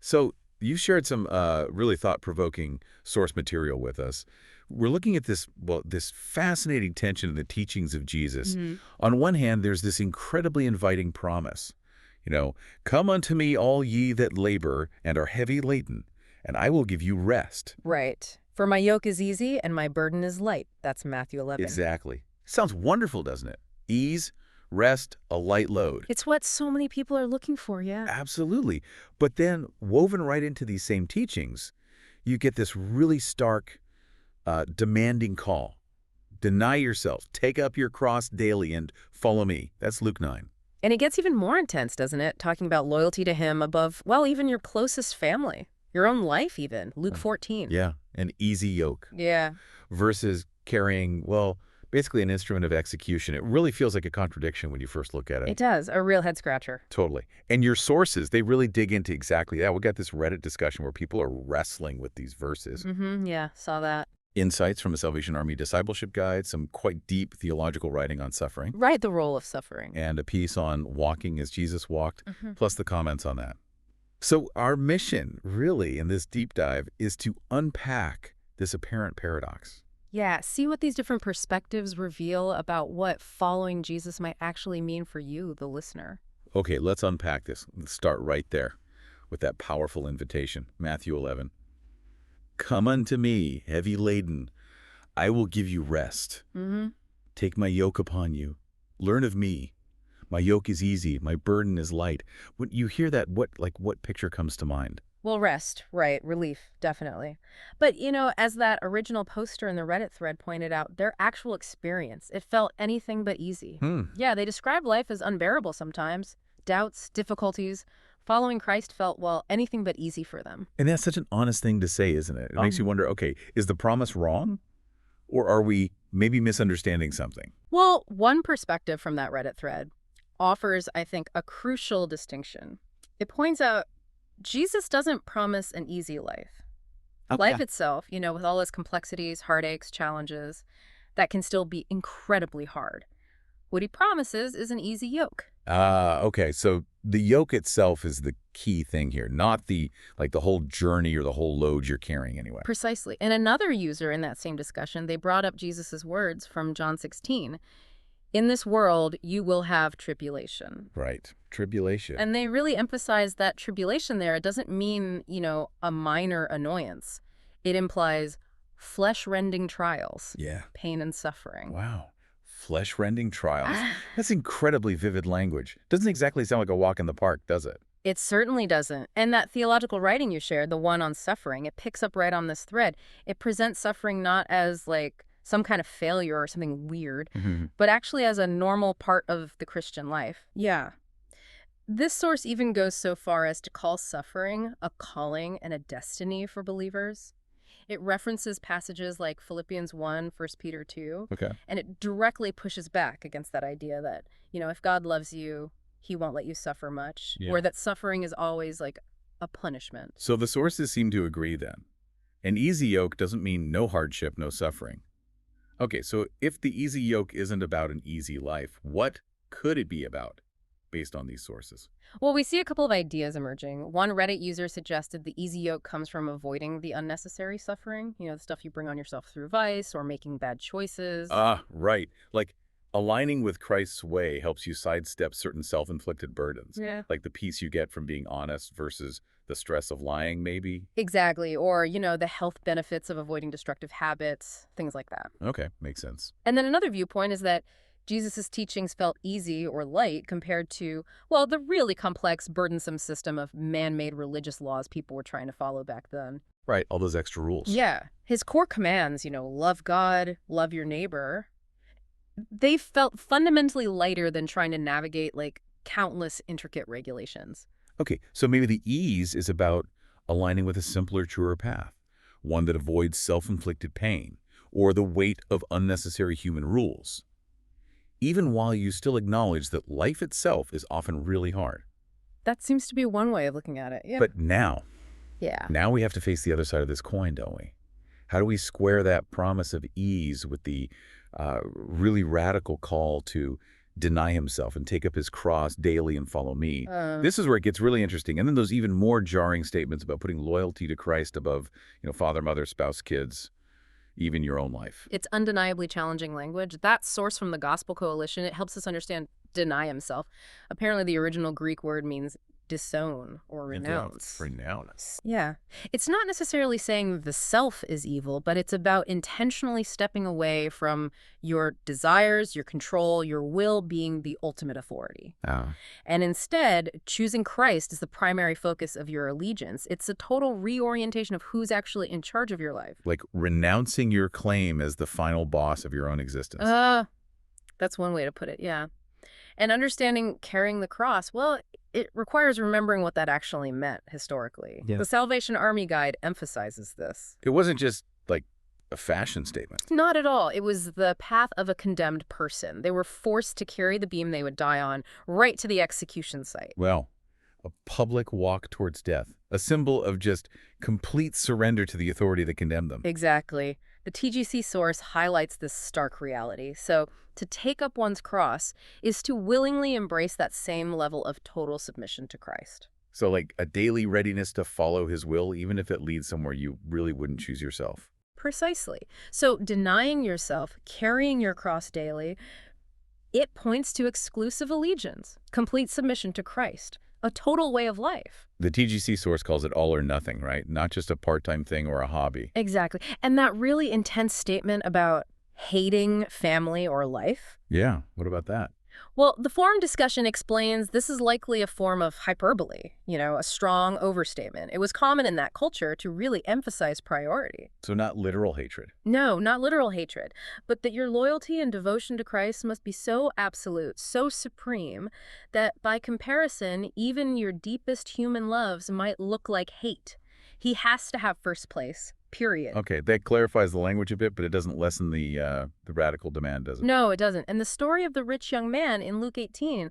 So you shared some really thought-provoking source material with us. We're looking at this fascinating tension in the teachings of Jesus. Hmm. On one hand, there's this incredibly inviting promise. Come unto me, all ye that labor and are heavy laden, and I will give you rest. Right. For my yoke is easy and my burden is light. That's Matthew 11. Exactly. Sounds wonderful, doesn't it? Ease, rest, a light load. It's what so many people are looking for, yeah. Absolutely. But then, woven right into these same teachings, you get this really stark, demanding call. Deny yourself, take up your cross daily, and follow me. That's Luke 9. And it gets even more intense, doesn't it? Talking about loyalty to him above, well, even your closest family. Your own life, even. Luke 14. Yeah, an easy yoke. Yeah. Versus carrying, well, basically an instrument of execution. It really feels like a contradiction when you first look at it. It does. A real head-scratcher. Totally. And your sources, they really dig into exactly that. We got this Reddit discussion where people are wrestling with these verses. Yeah, saw that. Insights from a Salvation Army discipleship guide, some quite deep theological writing on suffering, Right, the role of suffering. and a piece on walking as Jesus walked, plus the comments on that. So our mission, really, in this deep dive is to unpack this apparent paradox. Yeah, see what these different perspectives reveal about what following Jesus might actually mean for you, the listener. Okay, let's unpack this. Let's start right there with that powerful invitation, Matthew 11. Come unto me, heavy laden. I will give you rest. Take my yoke upon you. Learn of me. My yoke is easy. My burden is light. When you hear that, what picture comes to mind? Well, rest, right, relief, definitely. But, as that original poster in the Reddit thread pointed out, their actual experience, it felt anything but easy. Yeah, they describe life as unbearable sometimes. Doubts, difficulties. Following Christ felt, well, anything but easy for them. And that's such an honest thing to say, isn't it? It makes you wonder, okay, is the promise wrong? Or are we maybe misunderstanding something? Well, one perspective from that Reddit thread offers, I think, a crucial distinction. It points out Jesus doesn't promise an easy life. Okay. Life itself, with all its complexities, heartaches, challenges, that can still be incredibly hard. What he promises is an easy yoke. Okay. So the yoke itself is the key thing here, not the whole journey or the whole load you're carrying anyway. Precisely. And another user in that same discussion, they brought up Jesus's words from John 16. In this world, you will have tribulation. Right. Tribulation. And they really emphasize that tribulation there. It doesn't mean, a minor annoyance. It implies flesh-rending trials. Yeah. Pain and suffering. Wow. Flesh-rending trials. That's incredibly vivid language. Doesn't exactly sound like a walk in the park, does it? It certainly doesn't. And that theological writing you shared, the one on suffering, it picks up right on this thread. It presents suffering not as some kind of failure or something weird, but actually as a normal part of the Christian life. Yeah. This source even goes so far as to call suffering a calling and a destiny for believers. It references passages like Philippians 1, 1 Peter 2, Okay. and it directly pushes back against that idea that, if God loves you, he won't let you suffer much, Yeah. or that suffering is always a punishment. So the sources seem to agree then. An easy yoke doesn't mean no hardship, no suffering. Okay, so if the easy yoke isn't about an easy life, what could it be about based on these sources? Well, we see a couple of ideas emerging. One Reddit user suggested the easy yoke comes from avoiding the unnecessary suffering, the stuff you bring on yourself through vice or making bad choices. Right. Like aligning with Christ's way helps you sidestep certain self-inflicted burdens. Yeah. Like the peace you get from being honest versus the stress of lying, maybe. Exactly. Or, the health benefits of avoiding destructive habits, things like that. Okay, makes sense. And then another viewpoint is that Jesus' teachings felt easy or light compared to, well, the really complex, burdensome system of man-made religious laws people were trying to follow back then. Right, all those extra rules. Yeah. His core commands, love God, love your neighbor, they felt fundamentally lighter than trying to navigate, countless intricate regulations. Okay, so maybe the ease is about aligning with a simpler, truer path, one that avoids self-inflicted pain or the weight of unnecessary human rules, even while you still acknowledge that life itself is often really hard. That seems to be one way of looking at it, yeah. But now we have to face the other side of this coin, don't we? How do we square that promise of ease with the really radical call to deny himself and take up his cross daily and follow me. Uh, This is where it gets really interesting. And then those even more jarring statements about putting loyalty to Christ above, father, mother, spouse, kids, even your own life. It's undeniably challenging language. That source from the Gospel Coalition, it helps us understand deny himself. Apparently, the original Greek word means disown or renounce. Renounce. Yeah. It's not necessarily saying the self is evil, but it's about intentionally stepping away from your desires, your control, your will being the ultimate authority. Ah. And instead, choosing Christ as the primary focus of your allegiance. It's a total reorientation of who's actually in charge of your life. Like renouncing your claim as the final boss of your own existence. That's one way to put it, yeah. And understanding carrying the cross, well, it requires remembering what that actually meant historically. Yeah. The Salvation Army Guide emphasizes this. It wasn't just like a fashion statement. Not at all. It was the path of a condemned person. They were forced to carry the beam they would die on right to the execution site. Well, a public walk towards death, a symbol of just complete surrender to the authority that condemned them. Exactly. The TGC source highlights this stark reality. So, to take up one's cross is to willingly embrace that same level of total submission to Christ. So like a daily readiness to follow his will, even if it leads somewhere you really wouldn't choose yourself. Precisely. So, denying yourself, carrying your cross daily, it points to exclusive allegiance, complete submission to Christ, a total way of life. The TGC source calls it all or nothing, right? Not just a part-time thing or a hobby. Exactly. And that really intense statement about hating family or life? Yeah, what about that? Well, the forum discussion explains this is likely a form of hyperbole, a strong overstatement. It was common in that culture to really emphasize priority. So not literal hatred. No, not literal hatred, but that your loyalty and devotion to Christ must be so absolute, so supreme, that by comparison, even your deepest human loves might look like hate. He has to have first place. Period. Okay, that clarifies the language a bit, but it doesn't lessen the radical demand, does it? No, it doesn't. And the story of the rich young man in Luke 18,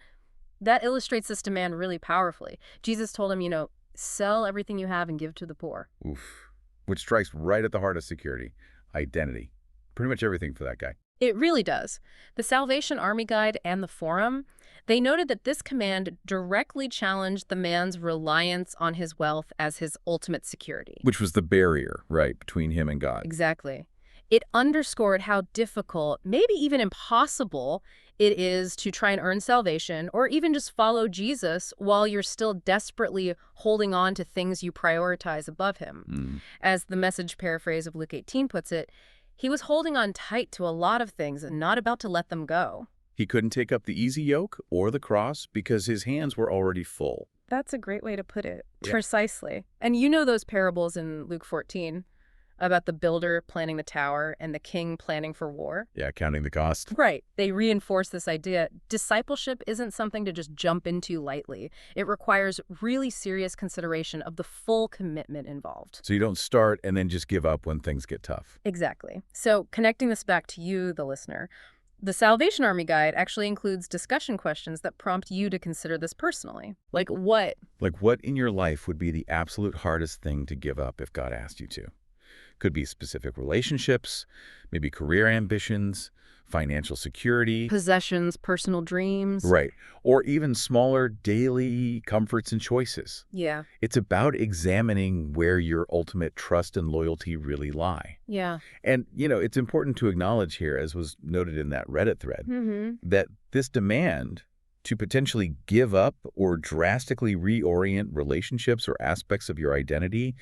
that illustrates this demand really powerfully. Jesus told him, sell everything you have and give to the poor. Oof. Which strikes right at the heart of security. Identity. Pretty much everything for that guy. It really does. The Salvation Army Guide and the Forum, they noted that this command directly challenged the man's reliance on his wealth as his ultimate security. Which was the barrier, right, between him and God. Exactly. It underscored how difficult, maybe even impossible, it is to try and earn salvation or even just follow Jesus while you're still desperately holding on to things you prioritize above him. As the Message paraphrase of Luke 18 puts it, he was holding on tight to a lot of things and not about to let them go. He couldn't take up the easy yoke or the cross because his hands were already full. That's a great way to put it. Yeah. Precisely. And you know those parables in Luke 14 about the builder planning the tower and the king planning for war? Yeah, counting the cost. Right. They reinforce this idea. Discipleship isn't something to just jump into lightly. It requires really serious consideration of the full commitment involved. So you don't start and then just give up when things get tough. Exactly. So connecting this back to you, the listener, the Salvation Army Guide actually includes discussion questions that prompt you to consider this personally. Like what? Like what in your life would be the absolute hardest thing to give up if God asked you to? Could be specific relationships, maybe career ambitions, financial security. Possessions, personal dreams. Right. Or even smaller daily comforts and choices. Yeah. It's about examining where your ultimate trust and loyalty really lie. Yeah. And, it's important to acknowledge here, as was noted in that Reddit thread, that this demand to potentially give up or drastically reorient relationships or aspects of your identity,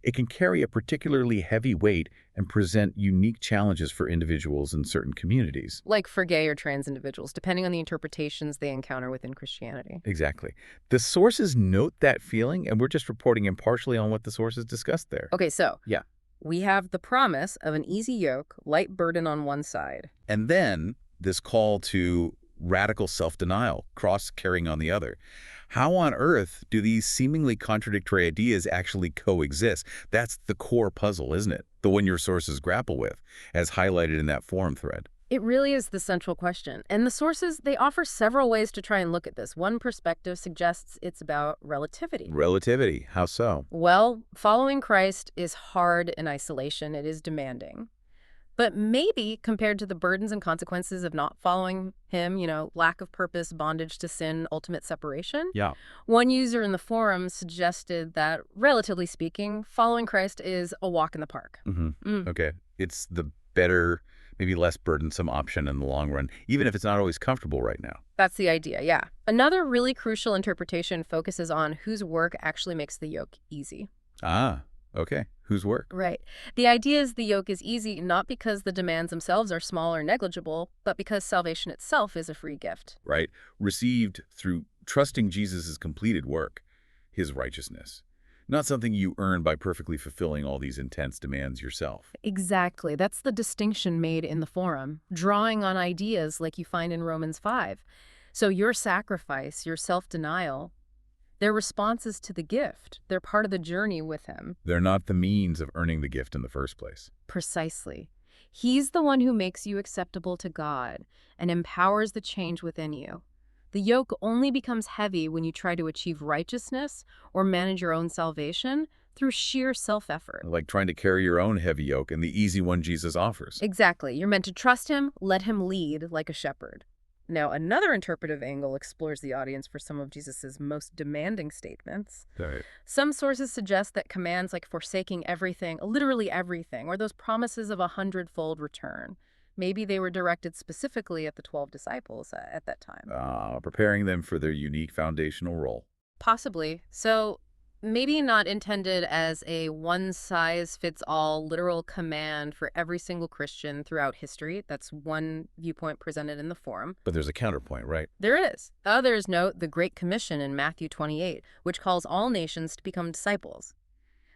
it can carry a particularly heavy weight and present unique challenges for individuals in certain communities. Like for gay or trans individuals, depending on the interpretations they encounter within Christianity. Exactly. The sources note that feeling, and we're just reporting impartially on what the sources discussed there. Okay, so yeah, we have the promise of an easy yoke, light burden on one side. And then this call to radical self-denial, cross-carrying on the other. How on earth do these seemingly contradictory ideas actually coexist? That's the core puzzle, isn't it? The one your sources grapple with, as highlighted in that forum thread. It really is the central question. And the sources, they offer several ways to try and look at this. One perspective suggests it's about relativity. Relativity, how so? Well, following Christ is hard in isolation. It is demanding. But maybe compared to the burdens and consequences of not following him, lack of purpose, bondage to sin, ultimate separation, Yeah. one user in the forum suggested that, relatively speaking, following Christ is a walk in the park. Okay. It's the better, maybe less burdensome option in the long run, even if it's not always comfortable right now. That's the idea, yeah. Another really crucial interpretation focuses on whose work actually makes the yoke easy. Ah, okay. Whose work? Right. The idea is the yoke is easy not because the demands themselves are small or negligible, but because salvation itself is a free gift. Right. Received through trusting Jesus' completed work, his righteousness. Not something you earn by perfectly fulfilling all these intense demands yourself. Exactly. That's the distinction made in the forum, drawing on ideas like you find in Romans 5. So your sacrifice, your self-denial, they're responses to the gift. They're part of the journey with him. They're not the means of earning the gift in the first place. Precisely. He's the one who makes you acceptable to God and empowers the change within you. The yoke only becomes heavy when you try to achieve righteousness or manage your own salvation through sheer self-effort. Like trying to carry your own heavy yoke and the easy one Jesus offers. Exactly. You're meant to trust him, let him lead like a shepherd. Now, another interpretive angle explores the audience for some of Jesus's most demanding statements. Right. Some sources suggest that commands like forsaking everything, literally everything, or those promises of 100-fold return, maybe they were directed specifically at the 12 disciples at that time. Preparing them for their unique foundational role. Possibly. So maybe not intended as a one-size-fits-all literal command for every single Christian throughout history. That's one viewpoint presented in the forum. But there's a counterpoint, right? There is. Others note the Great Commission in Matthew 28, which calls all nations to become disciples.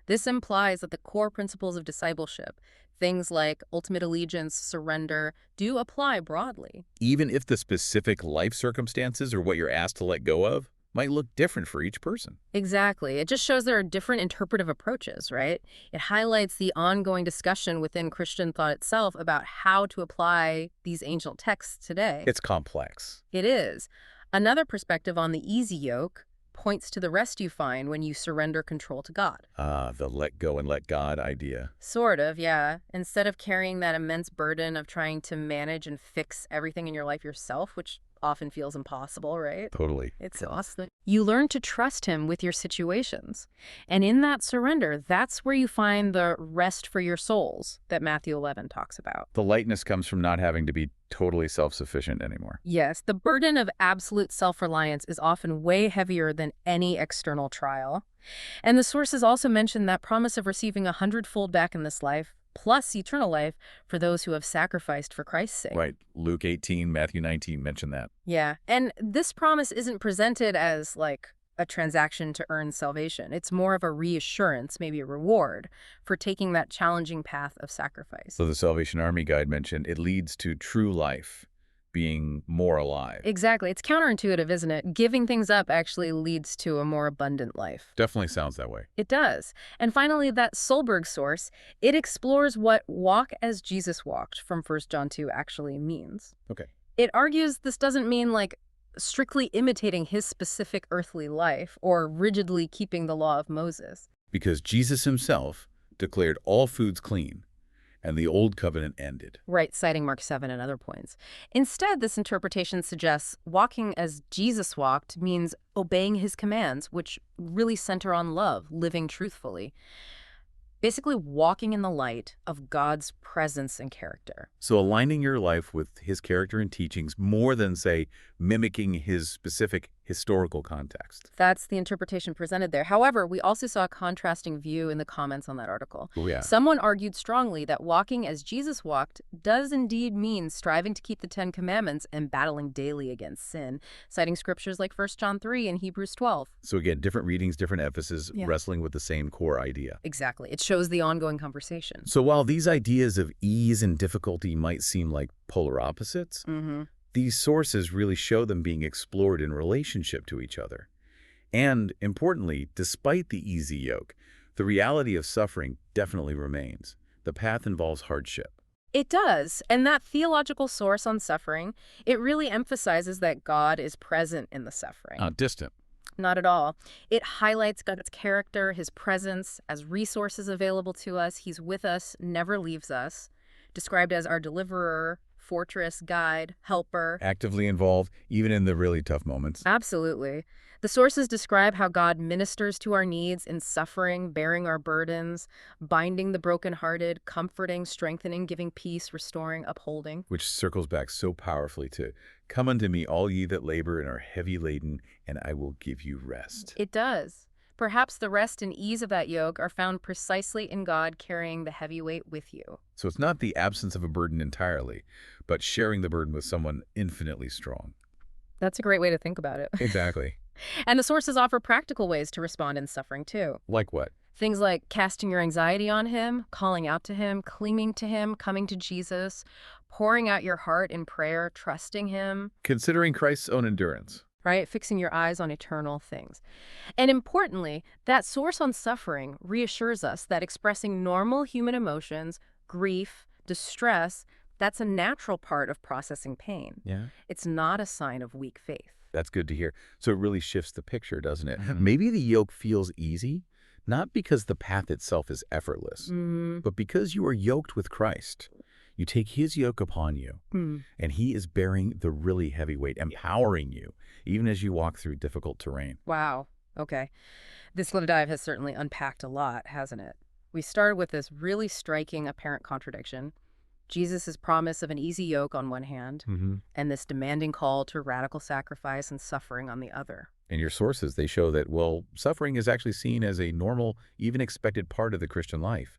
This implies that the core principles of discipleship, things like ultimate allegiance, surrender, do apply broadly. Even if the specific life circumstances or what you're asked to let go of might look different for each person. Exactly. It just shows there are different interpretive approaches, right? It highlights the ongoing discussion within Christian thought itself about how to apply these ancient texts today. It's complex. It is. Another perspective on the easy yoke points to the rest you find when you surrender control to God. The let go and let God idea. Sort of, yeah. Instead of carrying that immense burden of trying to manage and fix everything in your life yourself, which often feels impossible, right? Totally. It's awesome. You learn to trust him with your situations. And in that surrender, that's where you find the rest for your souls that Matthew 11 talks about. The lightness comes from not having to be totally self-sufficient anymore. Yes, the burden of absolute self-reliance is often way heavier than any external trial. And the sources also mention that promise of receiving 100-fold back in this life, plus eternal life for those who have sacrificed for Christ's sake. Right. Luke 18, Matthew 19 mention that. Yeah, and this promise isn't presented as like a transaction to earn salvation. It's more of a reassurance, maybe a reward, for taking that challenging path of sacrifice. So the Salvation Army Guide mentioned it leads to true life, being more alive. Exactly. It's counterintuitive, isn't it? Giving things up actually leads to a more abundant life. Definitely sounds that way. It does. And finally, that Solberg source, it explores what walk as Jesus walked from 1 John 2 actually means. Okay. It argues this doesn't mean like strictly imitating his specific earthly life or rigidly keeping the law of Moses. Because Jesus himself declared all foods clean, and the old covenant ended. Right, citing Mark 7 and other points. Instead, this interpretation suggests walking as Jesus walked means obeying his commands, which really center on love, living truthfully. Basically walking in the light of God's presence and character. So aligning your life with his character and teachings more than, say, mimicking his specific historical context. That's the interpretation presented there. However, we also saw a contrasting view in the comments on that article. Oh, yeah. Someone argued strongly that walking as Jesus walked does indeed mean striving to keep the 10 Commandments and battling daily against sin, citing scriptures like 1 John 3 and Hebrews 12. So again, different readings, different emphasis, wrestling with the same core idea. Exactly. It shows the ongoing conversation. So while these ideas of ease and difficulty might seem like polar opposites, these sources really show them being explored in relationship to each other. And importantly, despite the easy yoke, the reality of suffering definitely remains. The path involves hardship. It does. And that theological source on suffering, it really emphasizes that God is present in the suffering. Distant. Not at all. It highlights God's character, his presence, as resources available to us. He's with us, never leaves us. described as our deliverer, fortress, guide, helper. Actively involved, even in the really tough moments. Absolutely. The sources describe how God ministers to our needs in suffering, bearing our burdens, binding the brokenhearted, comforting, strengthening, giving peace, restoring, upholding. Which circles back so powerfully to, come unto me, all ye that labor and are heavy laden, and I will give you rest. It does. Perhaps the rest and ease of that yoke are found precisely in God carrying the heavy weight with you. So it's not the absence of a burden entirely, but sharing the burden with someone infinitely strong. That's a great way to think about it. Exactly. And the sources offer practical ways to respond in suffering, too. Like what? Things like casting your anxiety on him, calling out to him, clinging to him, coming to Jesus, pouring out your heart in prayer, trusting him. Considering Christ's own endurance. Right? Fixing your eyes on eternal things. And importantly, that source on suffering reassures us that expressing normal human emotions, grief, distress, that's a natural part of processing pain. Yeah. It's not a sign of weak faith. That's good to hear. So it really shifts the picture, doesn't it? Maybe the yoke feels easy, not because the path itself is effortless, but because you are yoked with Christ. You take his yoke upon you, and he is bearing the really heavy weight, empowering you, even as you walk through difficult terrain. Wow. Okay. This little dive has certainly unpacked a lot, hasn't it? We started with this really striking apparent contradiction. Jesus' promise of an easy yoke on one hand, and this demanding call to radical sacrifice and suffering on the other. And your sources, they show that, well, suffering is actually seen as a normal, even expected part of the Christian life.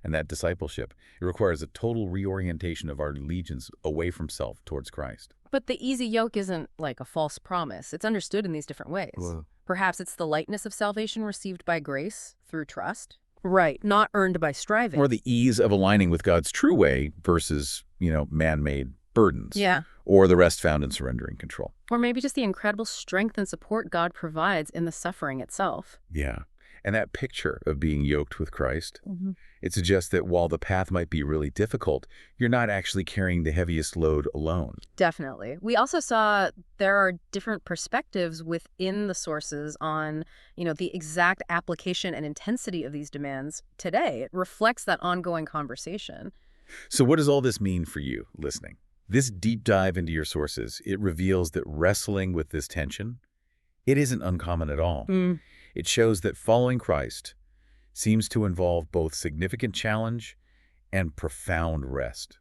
And that discipleship, it requires a total reorientation of our allegiance away from self towards Christ. But the easy yoke isn't like a false promise. It's understood in these different ways. Whoa. Perhaps it's the lightness of salvation received by grace through trust. Right, not earned by striving. Or the ease of aligning with God's true way versus, man-made burdens. Yeah. Or the rest found in surrendering control. Or maybe just the incredible strength and support God provides in the suffering itself. Yeah. And that picture of being yoked with Christ, it suggests that while the path might be really difficult, you're not actually carrying the heaviest load alone. Definitely. We also saw there are different perspectives within the sources on, the exact application and intensity of these demands today. It reflects that ongoing conversation. So what does all this mean for you listening? This deep dive into your sources, it reveals that wrestling with this tension, it isn't uncommon at all. It shows that following Christ seems to involve both significant challenge and profound rest,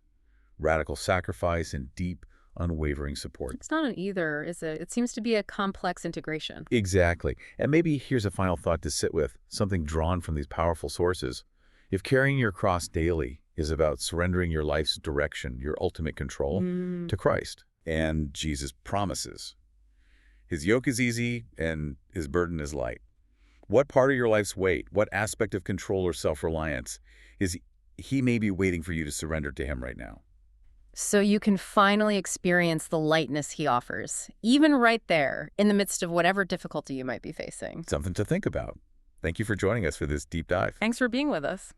radical sacrifice, and deep, unwavering support. It's not an either, is it? It seems to be a complex integration. Exactly. And maybe here's a final thought to sit with, something drawn from these powerful sources. If carrying your cross daily is about surrendering your life's direction, your ultimate control, to Christ and Jesus' promises, his yoke is easy and his burden is light. What part of your life's weight, what aspect of control or self-reliance is he may be waiting for you to surrender to him right now? So you can finally experience the lightness he offers, even right there, in the midst of whatever difficulty you might be facing. Something to think about. Thank you for joining us for this deep dive. Thanks for being with us.